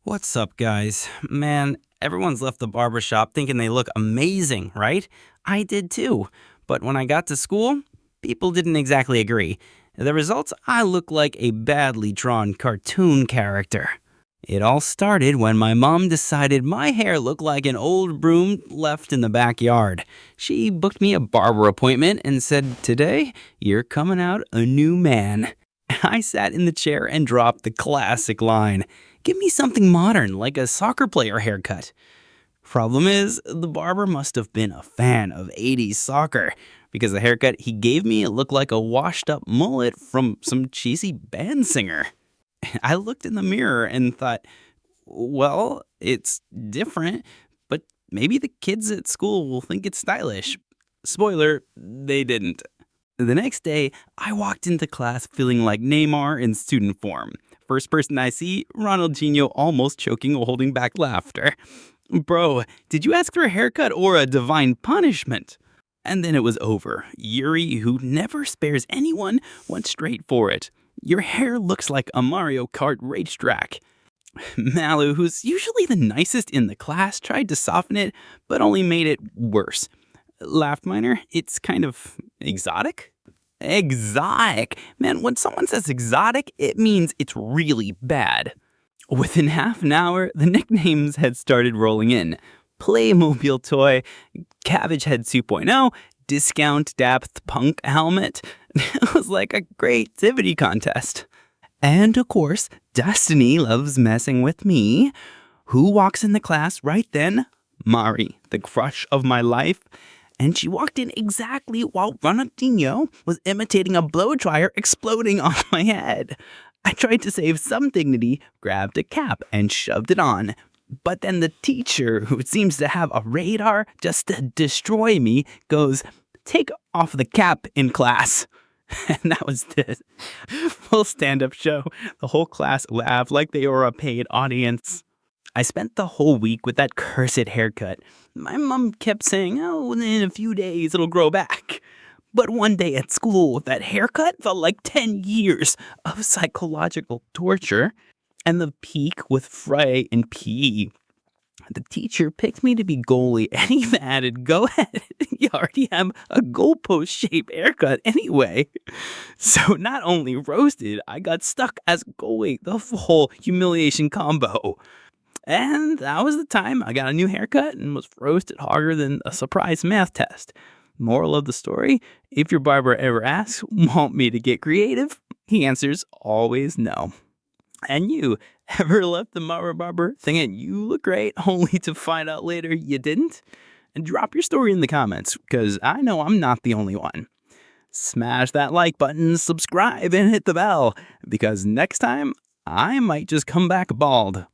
What's up, guys? Man, everyone's left the barbershop thinking they look amazing, right? I did too. But when I got to school, people didn't exactly agree. The results, I look like a badly drawn cartoon character. It all started when my mom decided my hair looked like an old broom left in the backyard. She booked me a barber appointment and said, "Today, you're coming out a new man." I sat in the chair and dropped the classic line, "Give me something modern, like a soccer player haircut." Problem is, the barber must have been a fan of 80s soccer, because the haircut he gave me looked like a washed up mullet from some cheesy band singer. I looked in the mirror and thought, well, it's different, but maybe the kids at school will think it's stylish. Spoiler, they didn't. The next day, I walked into class feeling like Neymar in student form. First person I see, Ronaldinho almost choking or holding back laughter. "Bro, did you ask for a haircut or a divine punishment?" And then it was over. Yuri, who never spares anyone, went straight for it. "Your hair looks like a Mario Kart racetrack." Malu, who's usually the nicest in the class, tried to soften it, but only made it worse. Laughed Minor, "It's kind of exotic?" Exotic? Man, when someone says exotic, it means it's really bad. Within half an hour, the nicknames had started rolling in. Playmobil toy, Cabbage Head 2.0, Discount Depth Punk Helmet. It was like a creativity contest. And of course, Destiny loves messing with me. Who walks in the class right then? Mari, the crush of my life. And she walked in exactly while Ronaldinho was imitating a blow-dryer exploding on my head. I tried to save some dignity, grabbed a cap, and shoved it on. But then the teacher, who seems to have a radar just to destroy me, goes, "Take off the cap in class." And that was this full stand-up show. The whole class laughed like they were a paid audience. I spent the whole week with that cursed haircut. My mom kept saying, "Oh, in a few days it'll grow back." But one day at school, that haircut felt like 10 years of psychological torture. And the peak with Frey and PE. The teacher picked me to be goalie, and he added, "Go ahead, you already have a goalpost-shaped haircut anyway." So not only roasted, I got stuck as goalie, the whole humiliation combo. And that was the time I got a new haircut and was roasted harder than a surprise math test. Moral of the story, if your barber ever asks, "Want me to get creative?" he answers always no. And you, ever left the barber thinking you look great only to find out later you didn't? And drop your story in the comments, because I know I'm not the only one. Smash that like button, subscribe, and hit the bell, because next time I might just come back bald.